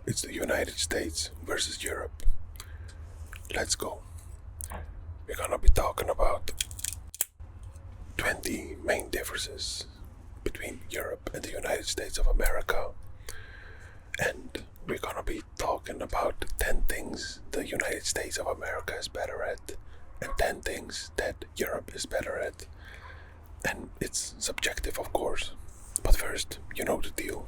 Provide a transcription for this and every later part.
It's the United States versus Europe. Let's go. We're gonna be talking about 20 main differences between Europe and the United States of America. And we're gonna be talking about 10 things the United States of America is better at, and 10 things that Europe is better at. And it's subjective, of course. But first, you know the deal.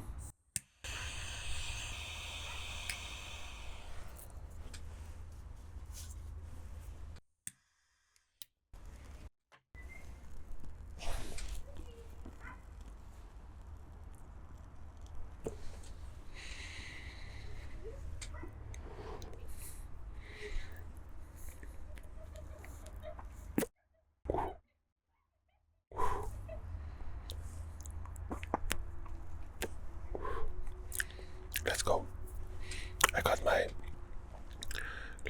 Let's go. I got my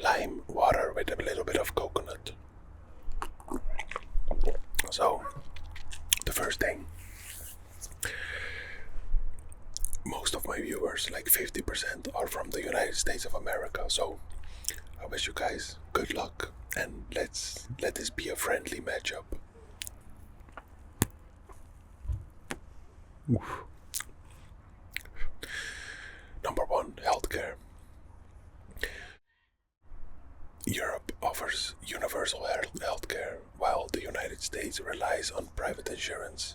lime water with a little bit of coconut. So, the first thing, most of my viewers, like 50%, are from the United States of America. So, I wish you guys good luck and let this be a friendly matchup. Oof. Number one, healthcare. Europe offers universal healthcare, while the United States relies on private insurance.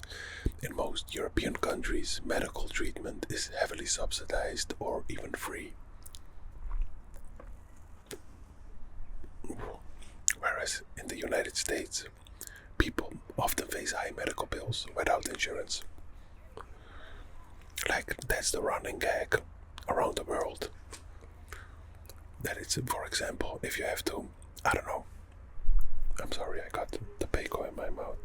In most European countries, medical treatment is heavily subsidized or even free. Whereas in the United States, people often face high medical bills without insurance. Like, that's the running gag around the world. That it's, for example, if you have to, I don't know, I'm sorry, I got the bacon in my mouth.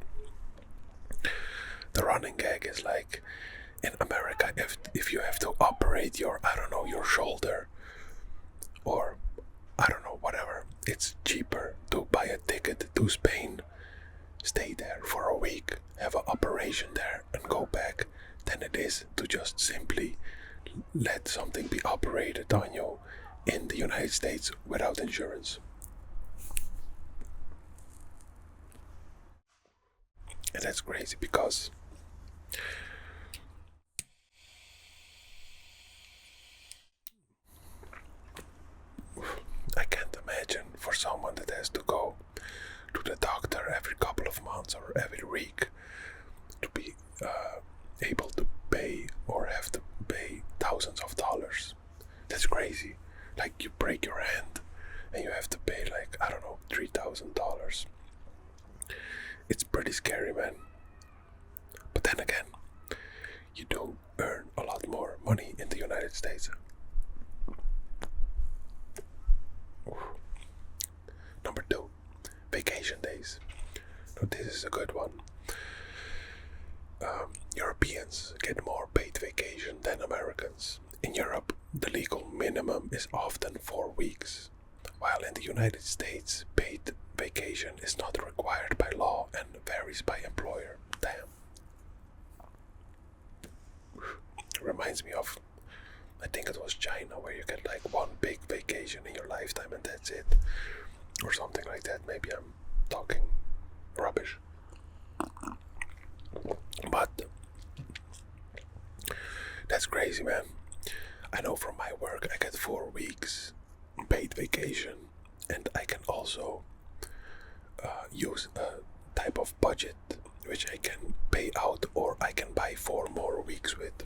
The running gag is like, in America, if you have to operate your, I don't know, your shoulder, or I don't know, whatever, it's cheaper to buy a ticket to Spain, stay there for a week, have an operation there, and go back, than it is to just simply let something be operated on you in the United States without insurance. And that's crazy because I can't imagine for someone that has to go to the doctor every couple of months or every week to be able to pay or have to pay thousands of dollars. That's crazy. Like, you break your hand and you have to pay, like, I don't know, $3,000. It's pretty scary, man. But then again, you do earn a lot more money in the United States. Oof. Number two, vacation days. Now, this is a good one. Europeans get more paid vacation than Americans. In Europe, the legal minimum is often 4 weeks, while in the United States, paid vacation is not required by law and varies by employer. Damn. It reminds me of, I think it was China, where you get like one big vacation in your lifetime and that's it. Or something like that. Maybe I'm talking rubbish. But that's crazy, man. I know from my work I get 4 weeks paid vacation, and I can also use a type of budget which I can pay out or I can buy 4 more weeks with.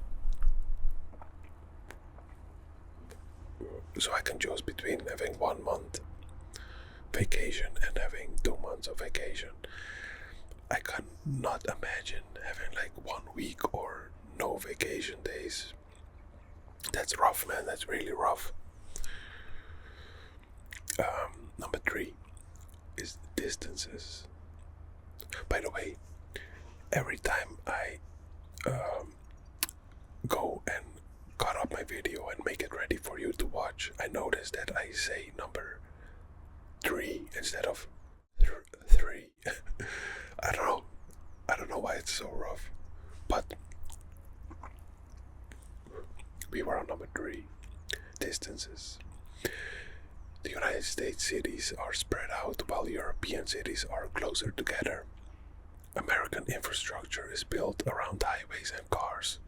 So I can choose between having 1 month vacation and having 2 months of vacation. I cannot imagine having like 1 week or no vacation days. That's rough, man. That's really rough. Number 3 is distances. By the way, every time I go and cut up my video and make it ready for you to watch, I notice that I say number 3 instead of 3. I don't know. I don't know why it's so rough. But we were on number 3. distances. The United States cities are spread out while European cities are closer together. American infrastructure is built around highways and cars,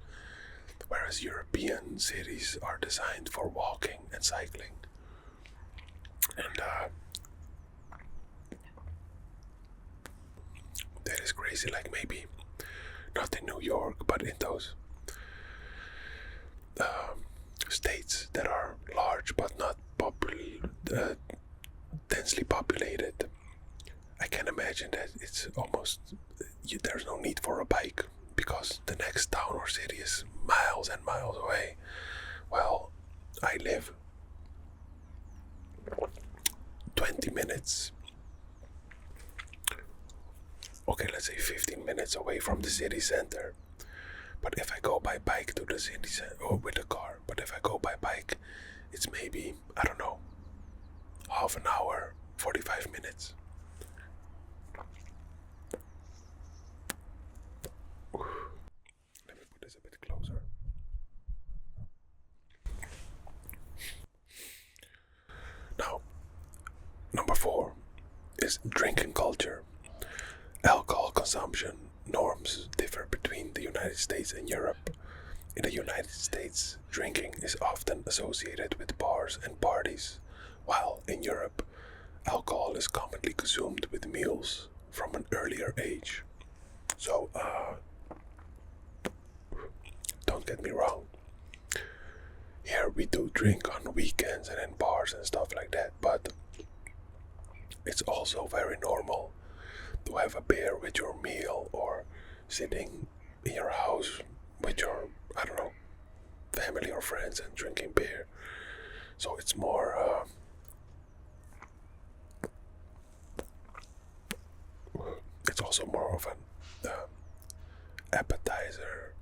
whereas European cities are designed for walking and cycling. And that is crazy, like maybe not in New York, but in those states that are large but not densely populated. I can imagine that it's almost, there's no need for a bike because the next town or city is miles and miles away. Well, I live 20 minutes, okay, let's say 15 minutes away from the city center. But if I go by bike to the city center, or with a car, but if I go by bike, it's maybe, I don't know, half an hour, 45 minutes. Let me put this a bit closer. Now, number 4 is drinking culture. Alcohol consumption norms differ between the United States and Europe. In the United States, drinking is often associated with bars and parties, while in Europe, alcohol is commonly consumed with meals from an earlier age. So, don't get me wrong. Here we do drink on weekends and in bars and stuff like that, but it's also very normal to have a beer with your meal or sitting in your house with your, I don't know, family or friends and drinking beer. So it's more it's also more of an appetizer.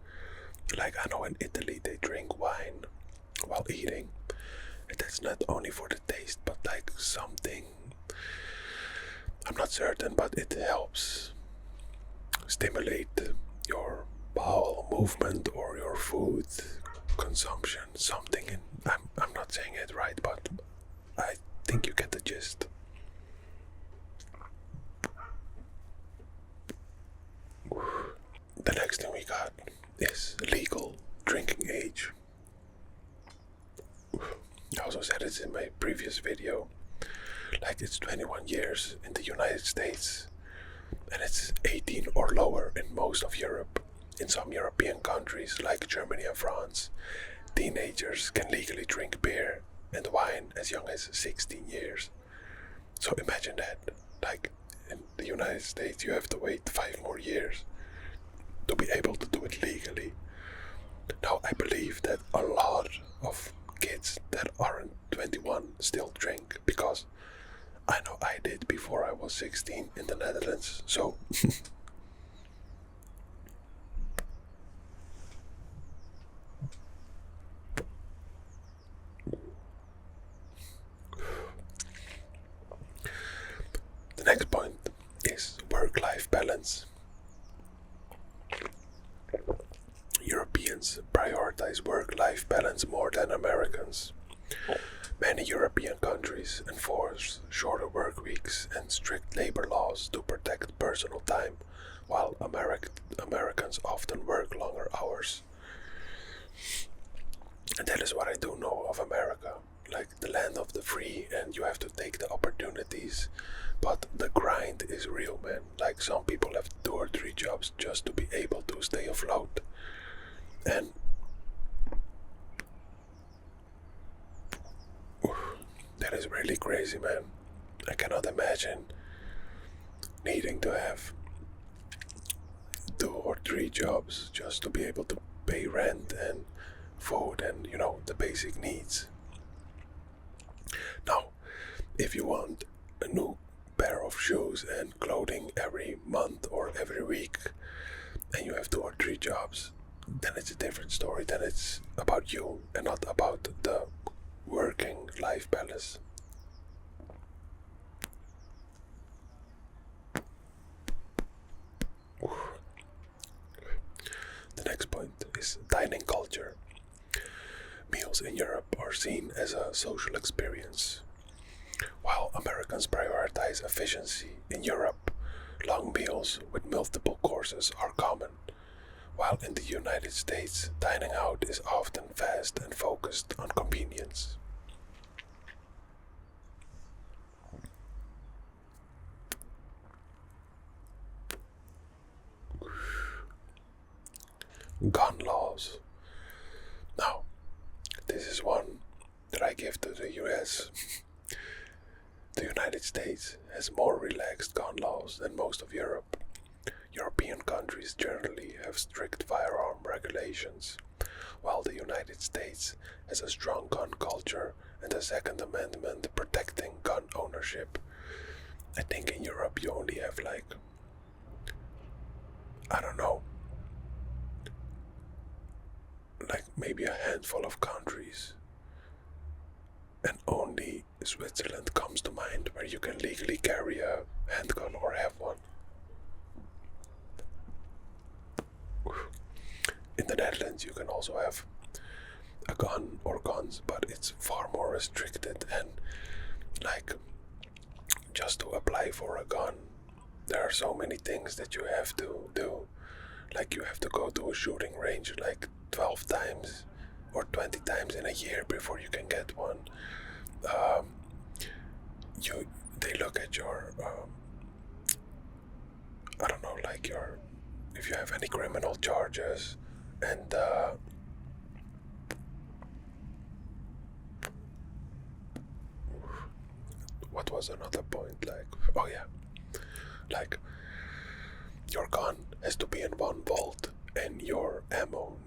Like I know in Italy they drink wine while eating, and that's not only for the taste but like something, I'm not certain, but it helps stimulate your bowel movement or your food consumption, something. I'm not saying it right, but I think you get the gist. The next thing we got is legal drinking age. I also said it in my previous video. Like it's 21 years in the United States, and it's 18 or lower in most of Europe. In some European countries like Germany and France, teenagers can legally drink beer and wine as young as 16 years. So imagine that, like in the United States you have to wait 5 more years to be able to do it legally. Now I believe that a lot of kids that aren't 21 still drink, because I know I did before I was 16 in the Netherlands, so the next point is work-life balance. Europeans prioritize work-life balance more than Americans. Many European countries enforce shorter work weeks and strict labor laws to protect personal time, while Americans often work longer hours. And that is what I do know of America, like the land of the free, and you have to take the opportunities, but the grind is real, man. Like some people have 2 or 3 jobs just to be able to stay afloat. And that is really crazy, man. I cannot imagine needing to have 2 or 3 jobs just to be able to pay rent and food and, you know, the basic needs. Now, if you want a new pair of shoes and clothing every month or every week, and you have 2 or 3 jobs, then it's a different story. Then it's about you and not about the working life balance. The next point is dining culture. Meals in in Europe are seen as a social experience. While Americans prioritize efficiency, in Europe, long meals with multiple courses are common, while in the United States, dining out is often fast and focused on convenience. Gun laws. Now, this is one that I give to the US. The United States has more relaxed gun laws than most of Europe. European countries generally have strict firearm regulations, while the United States has a strong gun culture and a Second Amendment protecting gun ownership. I think in Europe you only have I don't know, maybe a handful of countries. And only Switzerland comes to mind where you can legally carry a handgun or have one. In the Netherlands you can also have a gun or guns, but it's far more restricted, and just to apply for a gun there are so many things that you have to do. You have to go to a shooting range 12 times or 20 times in a year before you can get one. They look at your I don't know, if you have any criminal charges, and what was another point? Oh yeah, your gun has to be in one vault, and your ammunition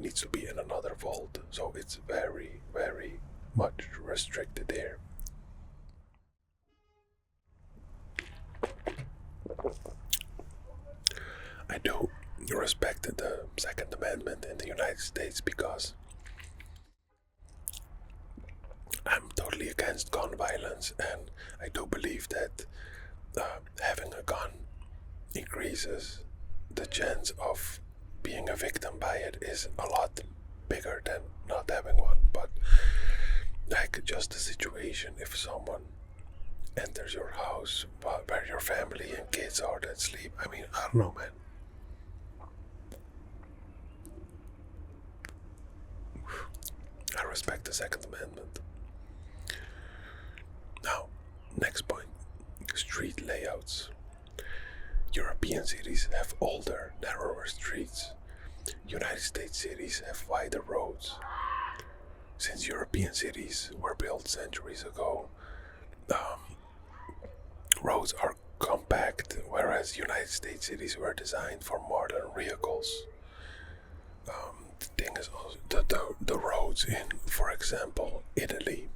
needs to be in another vault. So it's very, very much restricted here. I do respect the Second Amendment in the United States because I'm totally against gun violence, and I do believe that having a gun increases the chance of being a victim by it is a lot bigger than not having one. But just the situation, if someone enters your house where your family and kids are that sleep, I don't know, man. I respect the Second Amendment. Now, next point, street layouts. European cities have older, narrower streets. United States cities have wider roads. Since European cities were built centuries ago, roads are compact, whereas United States cities were designed for modern vehicles. The thing is also the roads in, for example, Italy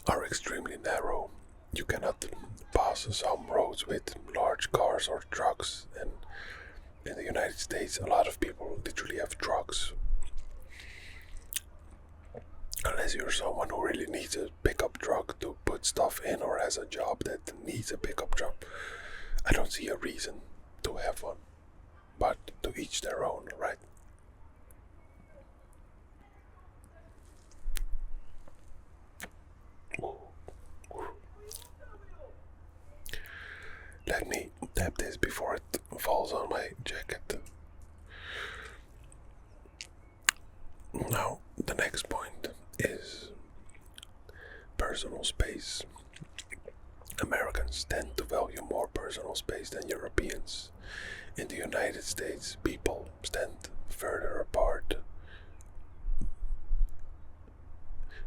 are extremely narrow. You cannot pass some roads with large cars or trucks, and in the United States a lot of people literally have trucks. Unless you're someone who really needs a pickup truck to put stuff in, or has a job that needs a pickup truck, I don't see a reason to have one. But to each their own, right? Let me tap this before it falls on my jacket. Now, the next point is personal space. Americans tend to value more personal space than Europeans. In the United States, people stand further apart.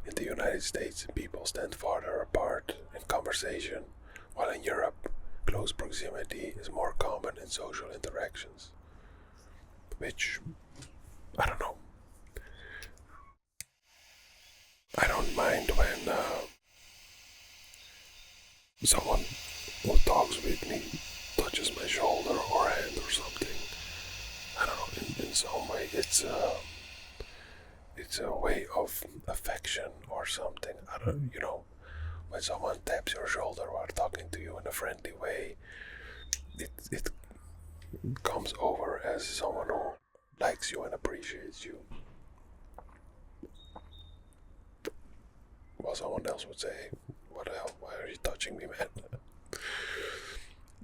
In the United States, people stand farther apart in conversation, while in Europe, close proximity is more common in social interactions. Which, I don't know. I don't mind when someone who talks with me touches my shoulder or hand or something. I don't know, in some way it's a way of affection or something. I don't, when someone taps your shoulder while talking to you in a friendly way, it comes over as someone who likes you and appreciates you. Well, someone else would say, what the hell, why are you touching me, man?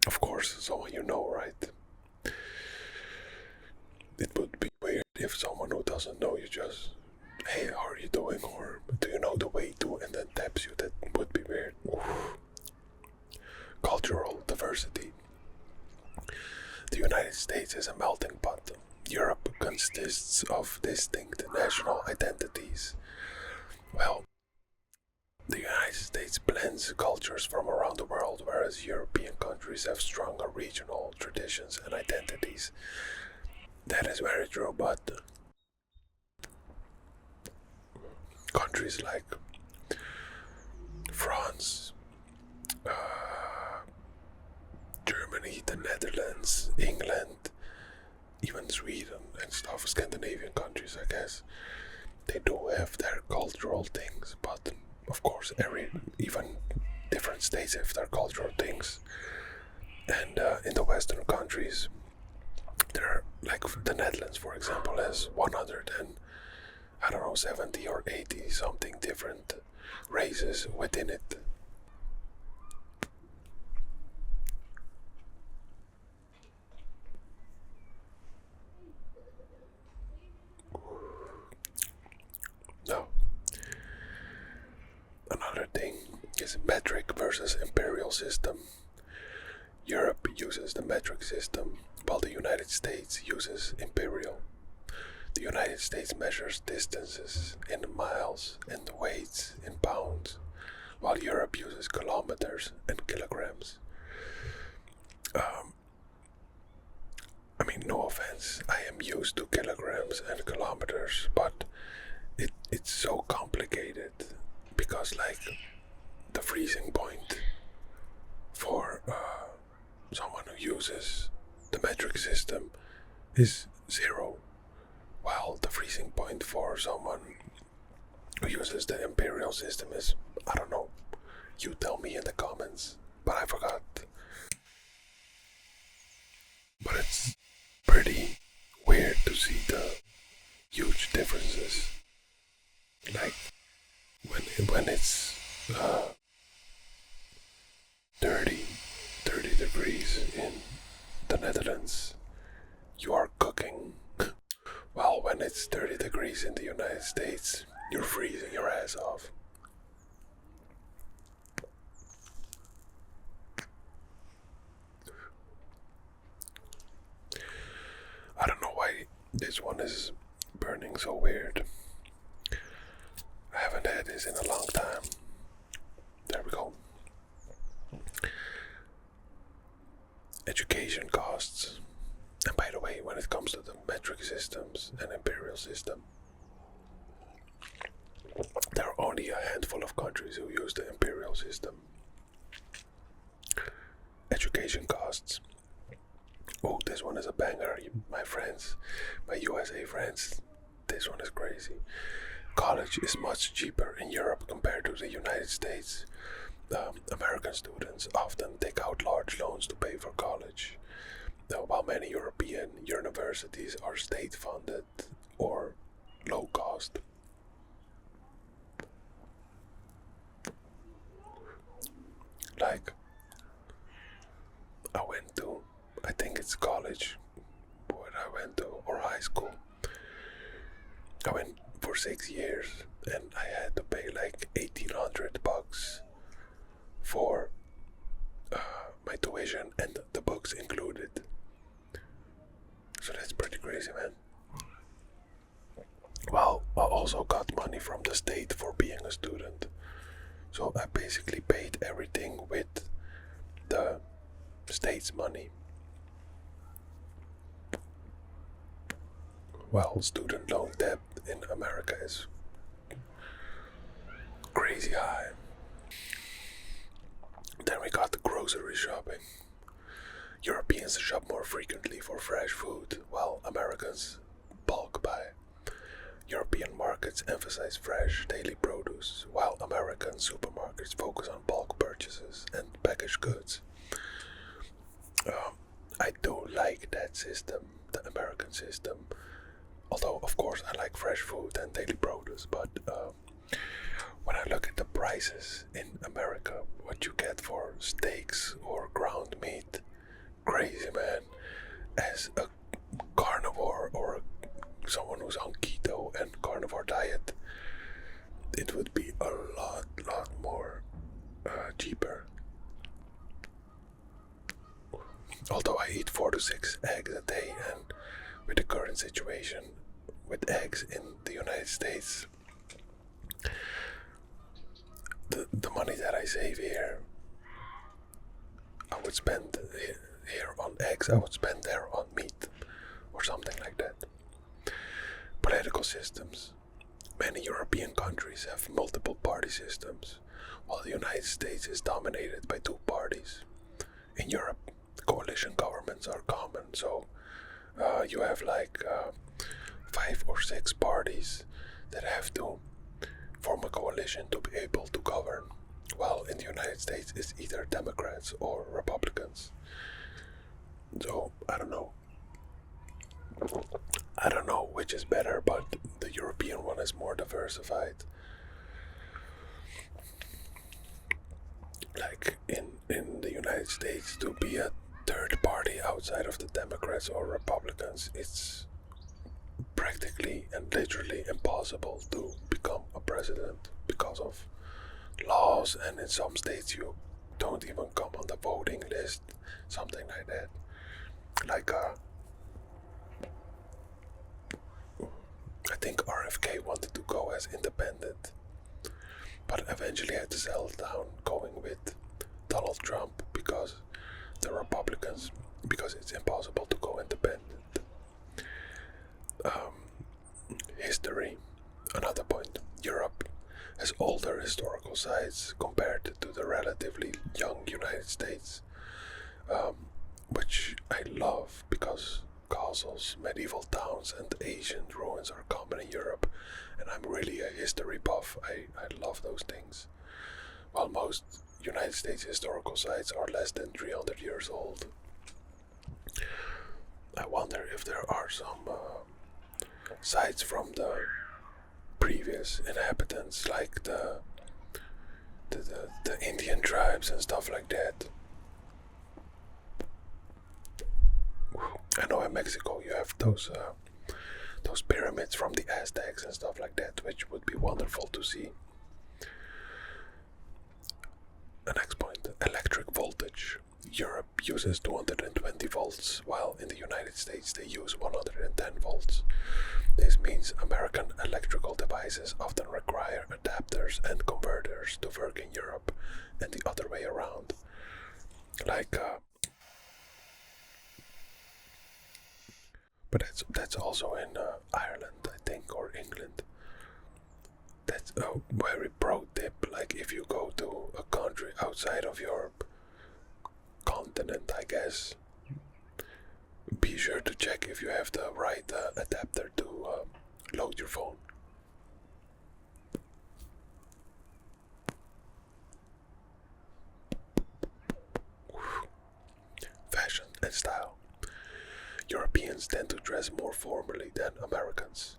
Of course, someone you know, right? It would be weird if someone who doesn't know you just, hey, how are you doing? Or do you know the way to? And then taps you. That would be weird. Oof. Cultural diversity. The United States is a melting pot. Europe consists of distinct national identities. Well, the United States blends cultures from around the world, whereas European countries have stronger regional traditions and identities. That is very true, but countries like France, Germany, the Netherlands, England, even Sweden and stuff, Scandinavian countries, I guess, they do have their cultural things, but of course, even different states have their cultural things. And in the Western countries, there are, like the Netherlands, for example, has 100 and I don't know, 70 or 80 something different races within it. Now, another thing is metric versus imperial system. Europe uses the metric system, while the United States uses imperial. The United States measures distances in miles and weights in pounds, while Europe uses kilometers and kilograms. I mean, no offense, I am used to kilograms and kilometers, but it's so complicated because, like, the freezing point for someone who uses the metric system is 0, while the freezing point for someone who uses the imperial system is, I don't know, you tell me in the comments, but I forgot. But it's pretty weird to see the huge differences. Like when it's 30 degrees in the Netherlands, you are cooking. While when it's 30 degrees in the United States, you're freezing your ass off. I don't know why this one is burning so weird. I haven't had this in a long time. There we go. Education costs. And by the way, when it comes to the metric systems and imperial system, there are only a handful of countries who use the imperial system. Education costs. Oh, this one is a banger, my friends, my USA friends. This one is crazy. College is much cheaper in Europe compared to the United States. American students often take out large loans to pay for college, while many European universities are state-funded or low cost. Like, I think it's college, what I went to, or high school. I went for 6 years and I had to pay like $1,800 for my tuition and the books included. So that's pretty crazy, man. Well, I also got money from the state for being a student. So I basically paid everything with the state's money. Well, student loan debt in America is crazy high. Then we got the grocery shopping. Europeans shop more frequently for fresh food, while Americans bulk buy. European markets emphasize fresh daily produce, while American supermarkets focus on bulk purchases and packaged goods. I do like that system, the American system, Although, of course, I like fresh food and daily produce, but when I look at the prices in America, what you get for steaks or ground meat, crazy man. As a carnivore or someone who's on keto and carnivore diet, it would be a lot more cheaper. Although I eat 4 to 6 eggs a day, and with the current situation with eggs in the United States, the money that I save here, I would spend here on eggs, I would spend there on meat or something like that. Political systems. Many European countries have multiple party systems, while the United States is dominated by two parties. In Europe, coalition governments are common, so you have like 5 or 6 parties that have to form a coalition to be able to govern, while in the United States it's either Democrats or Republicans. So I don't know which is better, but the European one is more diversified. Like in the United States, to be a third party outside of the Democrats or Republicans, it's practically and literally impossible to become a president because of laws, and in some states you don't even come on the voting list, something like that. Like I think RFK wanted to go as independent, but eventually had to settle down going with Donald Trump because the Republicans, because it's impossible to go independent. History, another point. Europe has older historical sites compared to the relatively young United States, which I love because castles, medieval towns, and ancient ruins are common in Europe, and I'm really a history buff. I love those things. While most United States historical sites are less than 300 years old, I wonder if there are some sites from the previous inhabitants, like the Indian tribes and stuff like that. I know in Mexico you have those pyramids from the Aztecs and stuff like that, which would be wonderful to see. The next point, electric voltage. Europe uses 220 volts, while in the United States they use 110 volts. This means American electrical devices often require adapters and converters to work in Europe, and the other way around. Like, but that's also in Ireland, I think, or England. That's a very pro tip. Like, if you go to a country outside of your continent, I guess, be sure to check if you have the right adapter to load your phone. Fashion and style. Europeans tend to dress more formally than Americans.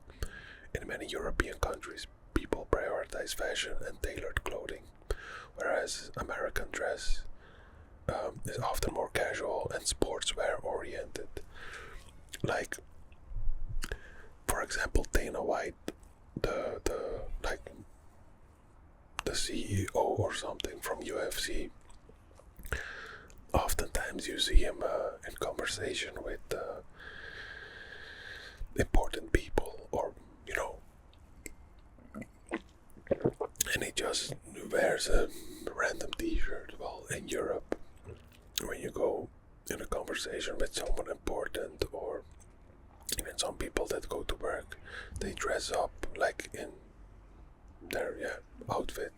In many European countries, people prioritize fashion and tailored clothing, whereas American dress is often more casual and sportswear oriented. Like, for example, Dana White, the CEO or something from UFC. Oftentimes you see him in conversation with important people, or and he just wears a random t-shirt. Well, in Europe, when you go in a conversation with someone important, or even some people that go to work, they dress up like in their outfit,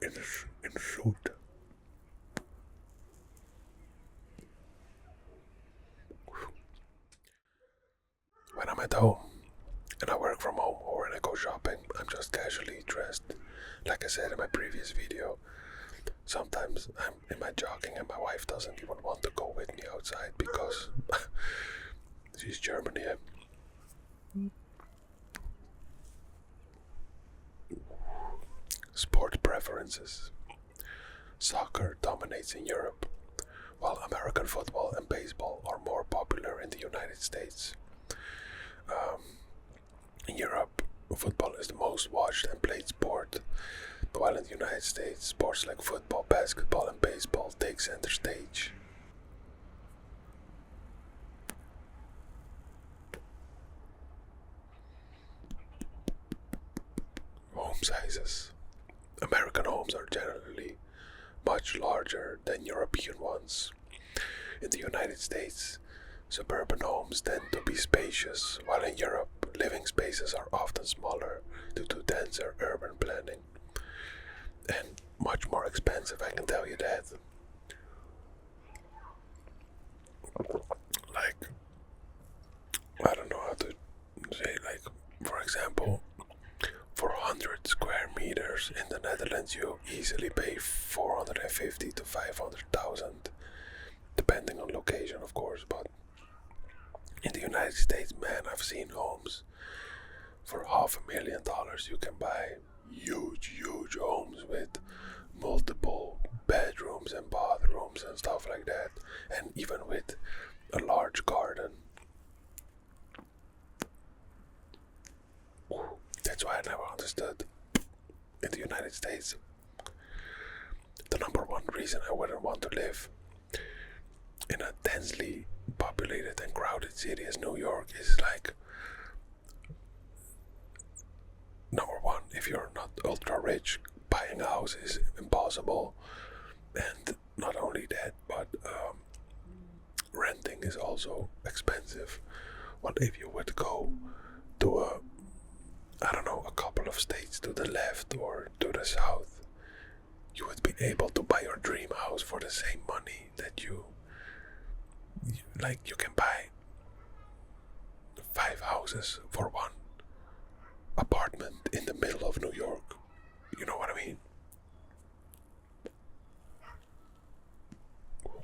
in a suit. When I'm at home and I work from home, or when I go shopping, I'm just casually dressed. Like I said in my previous video, sometimes I'm in my jogging and my wife doesn't even want to go with me outside because she's German, yeah. Sport preferences. Soccer dominates in Europe, while American football and baseball are more popular in the United States. Um, in Europe, football is the most watched and played sport, while in the United States, sports like football, basketball, and baseball take center stage. Home sizes. American homes are generally much larger than European ones. In the United States, suburban homes tend to be spacious, while in Europe, living spaces are often smaller due to denser urban planning. And much more expensive, I can tell you that. Like, I don't know how to say, like, for example, for 100 square meters in the Netherlands, you easily pay 450 to 500,000, depending on location, of course. But in the United States, man, I've seen homes for $500,000. You can buy huge homes with multiple bedrooms and bathrooms and stuff like that, and even with a large garden. That's why I never understood in the United States. The number one reason I wouldn't want to live in a densely populated and crowded city as New York is like, number one, if you're not ultra rich, buying a house is impossible. And not only that, but renting is also expensive. What if you would go to a couple of states to the left or to the south, you would be able to buy your dream house for the same money that you can buy 5 houses for one apartment in the middle of New York. You know what I mean?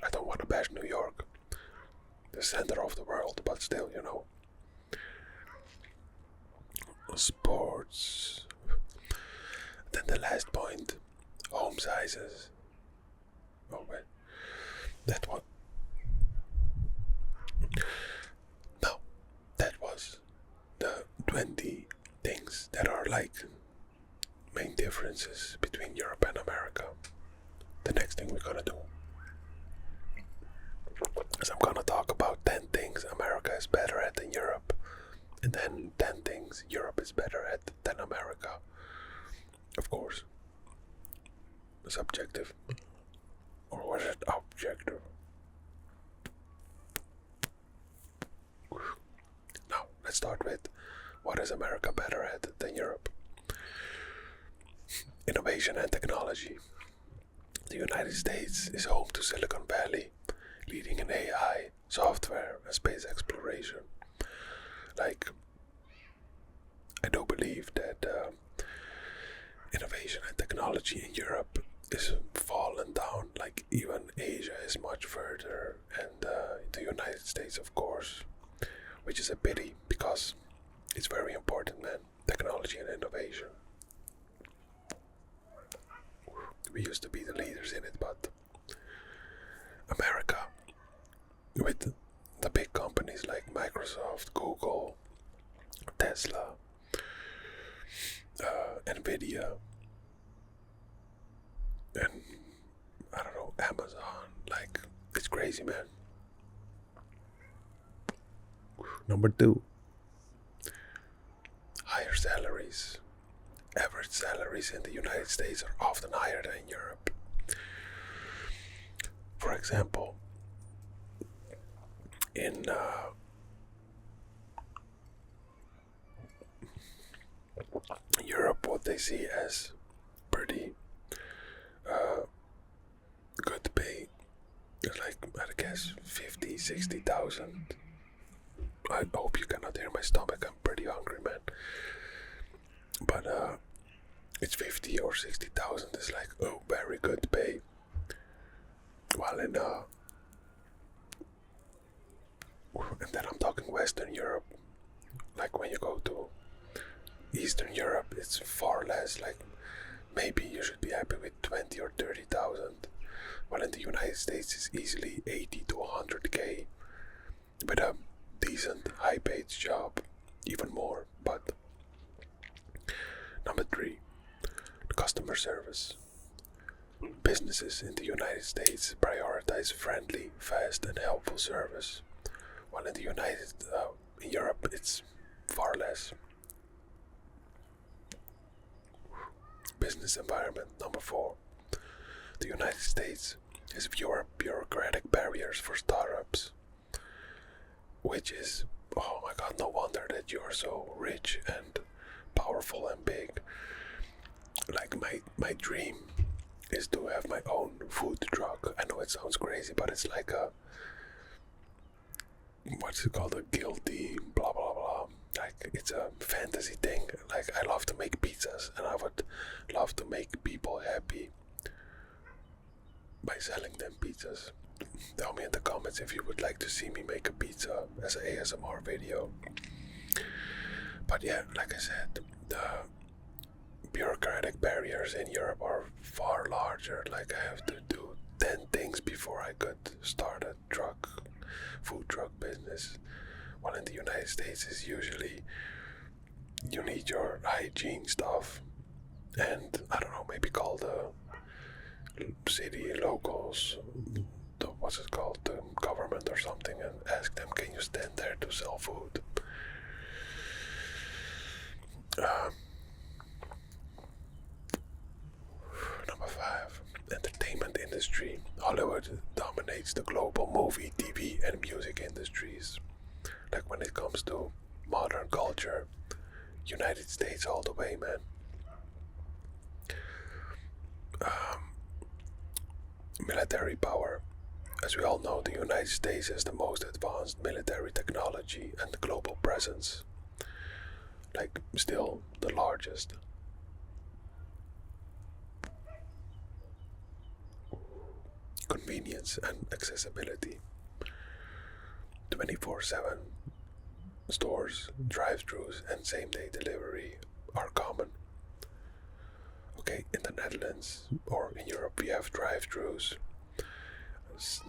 I don't want to bash New York, the center of the world, but still, sports. Then the last point, home sizes. Oh wait, that one. No, that was the 20 things that are like main differences between Europe and America. The next thing we're gonna do is I'm gonna talk about 10 things America is better at than Europe, and then 10 things Europe is better at than America. Of course, subjective, or was it objective? Now, let's start with what is America better at than Europe? Innovation and technology. The United States is home to Silicon Valley, leading in AI, software, and space exploration. Like, I do believe that innovation and technology in Europe is fallen down. Like, even Asia is much further, and the United States, of course, which is a pity because it's very important, man. Technology and innovation. We used to be the leaders in it, but America, with the big companies like Microsoft, Google, Tesla, Nvidia, and I don't know, Amazon, like, it's crazy, man. Number 2, higher salaries. Average salaries in the United States are often higher than in Europe. For example, in Europe, what they see as pretty good pay is like, I guess, 50, 60,000. I hope you cannot hear my stomach. I'm pretty hungry, man. But it's 50 or 60,000 is like, oh, very good pay. While in and then I'm talking Western Europe, Like when you go to Eastern Europe, it's far less. Like maybe you should be happy with 20 or 30,000. While in the United States, it's easily 80 to 100k with a decent, high-paid job, even more. But number 3, customer service. Businesses in the United States prioritize friendly, fast, and helpful service, while in in Europe, it's far less. Business environment. Number 4. The United States has fewer bureaucratic barriers for startups, which is, oh my god, no wonder that you're so rich and powerful and big. Like my dream is to have my own food truck. I know it sounds crazy, but it's like a, what's it called, a guilty blah blah blah. Like it's a fantasy thing. Like I love to make pizzas, and I would love to make people happy by selling them pizzas. Tell me in the comments if you would like to see me make a pizza as an ASMR video. But yeah, like I said, the bureaucratic barriers in Europe are far larger. Like I have to do 10 things before I could start a food truck business. While in the United States is usually you need your hygiene stuff, and I don't know, maybe call the city locals, what's it called, the government or something, and ask them, can you stand there to sell food? Number 5, entertainment industry. Hollywood dominates the global movie, TV, and music industries. Like when it comes to modern culture, United States all the way, man. Military power. As we all know, the United States has the most advanced military technology and global presence. Like, still the largest. Convenience and accessibility. 24/7 stores, drive-thrus, and same-day delivery are common. Okay, in the Netherlands or in Europe we have drive-thrus. It's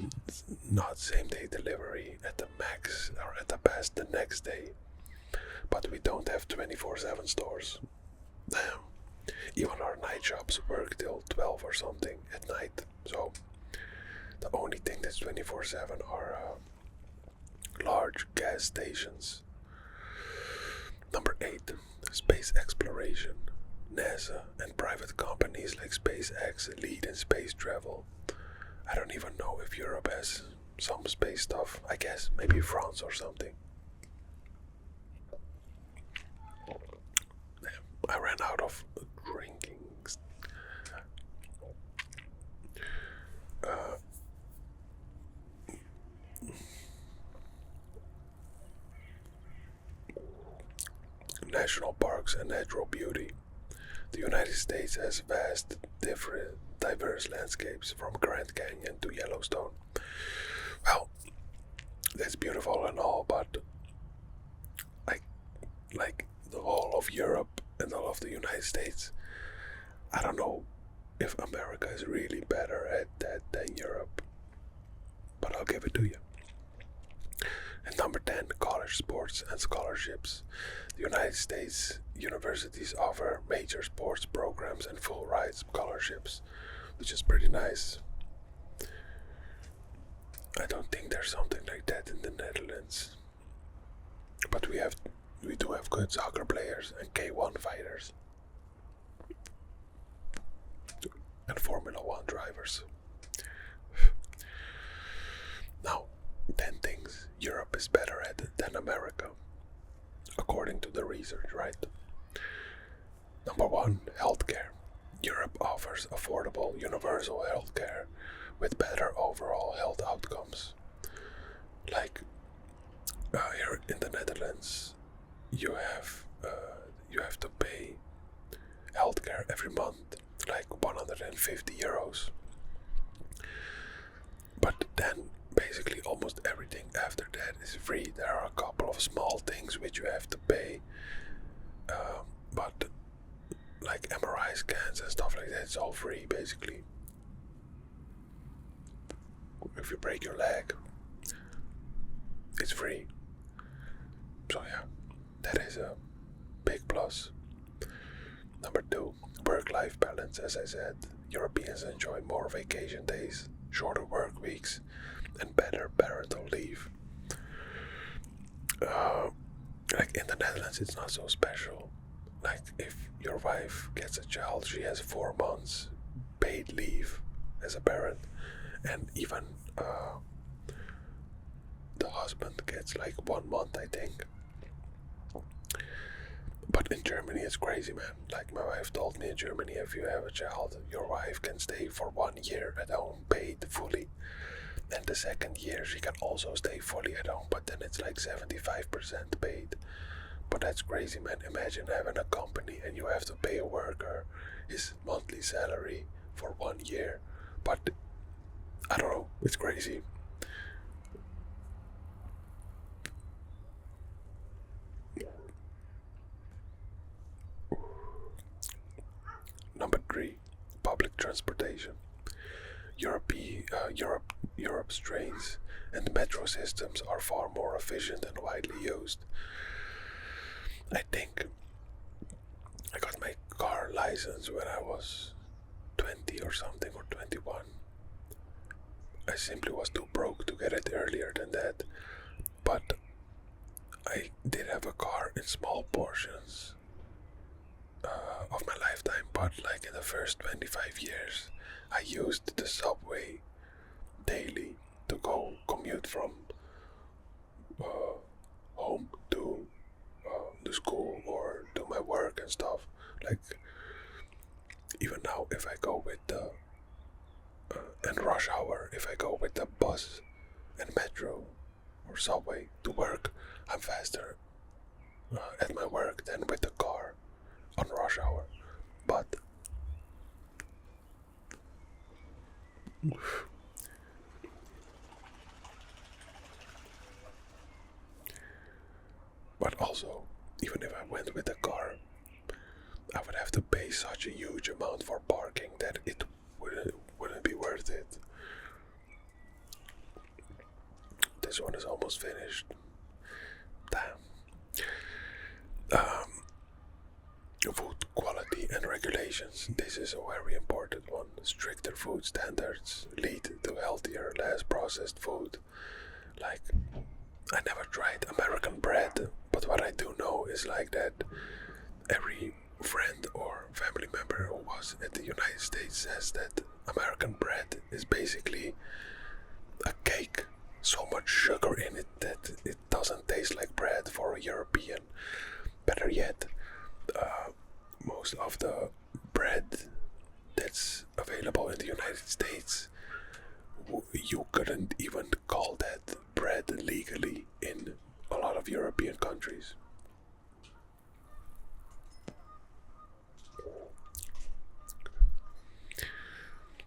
not same-day delivery, at the max or at the best the next day. But we don't have 24/7 stores. Damn. Even our night shops work till 12 or something at night. So the only thing that's 24/7 are large gas stations. Number 8, space exploration. NASA and private companies like SpaceX lead in space travel. I don't even know if Europe has some space stuff. I guess maybe France or something. I ran out of drinking. National parks and natural beauty. The United States has vast, diverse landscapes from Grand Canyon to Yellowstone. Well, that's beautiful and all, but like the whole of Europe and all of the United States, I don't know if America is really better at that than Europe, but I'll give it to you. And number 10, college sports and scholarships. The United States universities offer major sports programs and full ride scholarships, which is pretty nice. I don't think there's something like that in the Netherlands. But we do have good soccer players and K1 fighters. And Formula 1 drivers. Now, 10 things Europe is better at than America, according to the research, right? Number 1, healthcare. Europe offers affordable universal healthcare with better overall health outcomes. Like here in the Netherlands, you have to pay healthcare every month, like 150 euros. But then basically almost everything after that is free. There are a couple of small things which you have to pay, but like MRI scans and stuff like that, it's all free basically. If you break your leg, it's free. So yeah, that is a big plus. Number 2, work-life balance. As I said, Europeans enjoy more vacation days, shorter work weeks, and better parental leave. Like in the Netherlands, it's not so special. Like if your wife gets a child, she has 4 months paid leave as a parent, and even the husband gets like 1 month, I think. But in Germany, it's crazy, man. Like my wife told me, in Germany, if you have a child, your wife can stay for 1 year at home, paid fully. And the 2nd year, she can also stay fully at home, but then it's like 75% paid. But that's crazy, man. Imagine having a company and you have to pay a worker his monthly salary for 1 year. But I don't know, it's crazy. Number 3, public transportation. Europe's trains and metro systems are far more efficient and widely used. I think I got my car license when I was 20 or something, or 21. I simply was too broke to get it earlier than that. But I did have a car in small portions of my lifetime, but like in the first 25 years, I used the subway daily to go commute from home to the school or do my work and stuff. Like even now, if I go with the and rush hour, if I go with the bus and metro or subway to work, I'm faster at my work than with the car on rush hour. But also, even if I went with the car, I would have to pay such a huge amount for parking that it wouldn't be worth it. This one is almost finished. Damn. Food quality and regulations. This is a very important one. Stricter food standards lead to healthier, less processed food. Like, I never tried American bread, but what I do know is like that every friend or family member who was at the United States says that American bread is basically a cake. So much sugar in it that it doesn't taste like bread for a European. Better yet, most of the bread that's available in the United States, you couldn't even call that bread legally in a lot of European countries.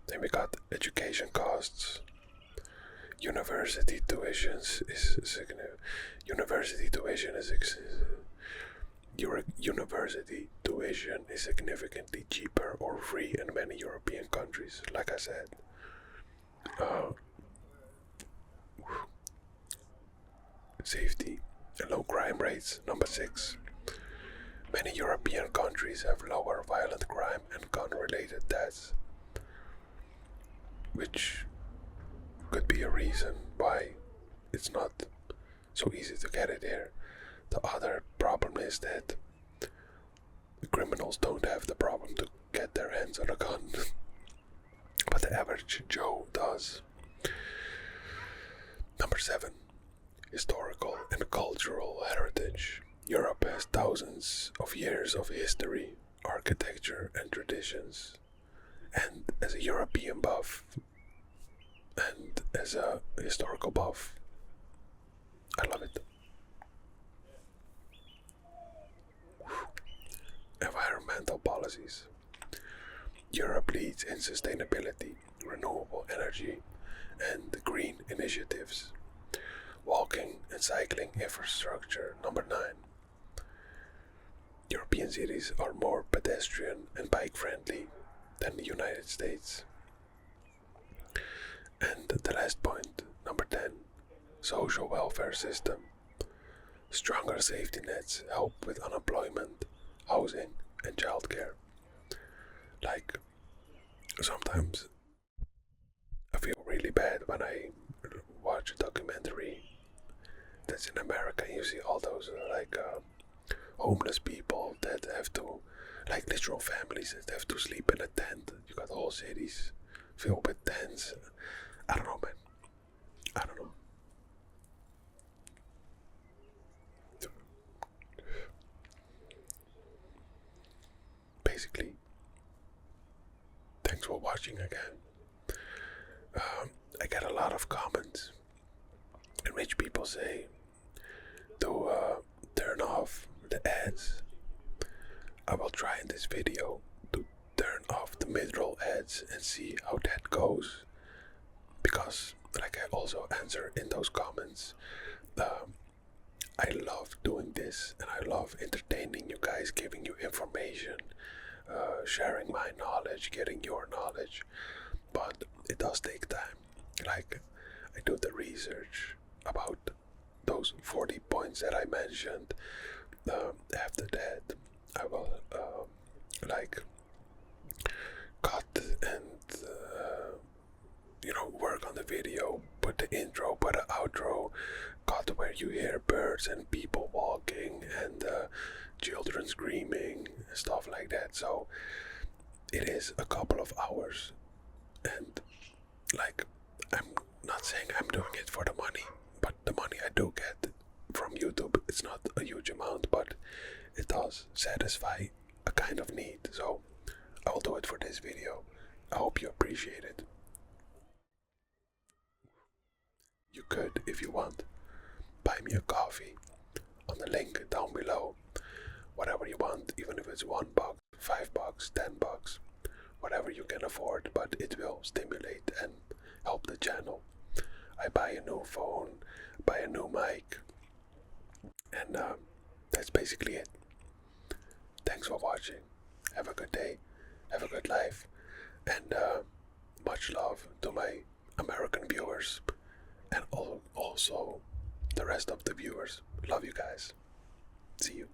Then we got education costs. University tuition is significant. University tuition is significantly cheaper or free in many European countries, like I said. Safety and low crime rates. Number 6. Many European countries have lower violent crime and gun-related deaths, which could be a reason why it's not so easy to get it here. The other problem is that the criminals don't have the problem to get their hands on a gun, but the average Joe does. Number 7. Historical and cultural heritage. Europe has thousands of years of history, architecture, and traditions. And as a European buff, and as a historical buff, I love it. Environmental policies. Europe leads in sustainability, renewable energy, and green initiatives. walking and cycling infrastructure. Number 9. European cities are more pedestrian and bike friendly than the United States. And the last point, number 10, social welfare system. Stronger safety nets help with unemployment, housing, and childcare. Like, sometimes I feel really bad when I watch a documentary that's in America and you see all those homeless people that have to, like literal families that have to sleep in a tent. You got whole cities filled with tents. I don't know, man. I don't know. Basically, thanks for watching again. I get a lot of comments in which people say to turn off the ads. I will try in this video to turn off the mid-roll ads and see how that goes. Because, like I also answer in those comments, I love doing this and I love entertaining you guys, giving you information, sharing my knowledge, getting your knowledge. But it does take time. Like, I do the research about those 40 points that I mentioned. After that, I will cut and work on the video, put the intro, put the outro, cut where you hear birds and people walking and children screaming, stuff like that. So it is a couple of hours, and I'm not saying I'm doing it for the money, but the money I do get from YouTube, it's not a huge amount, but it does satisfy a kind of need. So I will do it for this video. I hope you appreciate it. You could, if you want, buy me a coffee on the link down below. Whatever you want, even if it's $1, $5, $10, whatever you can afford, but it will stimulate and help the channel. I buy a new phone, buy a new mic, and that's basically it. Thanks for watching. Have a good day, have a good life, and much love to my American viewers and also the rest of the viewers. Love you guys. See you.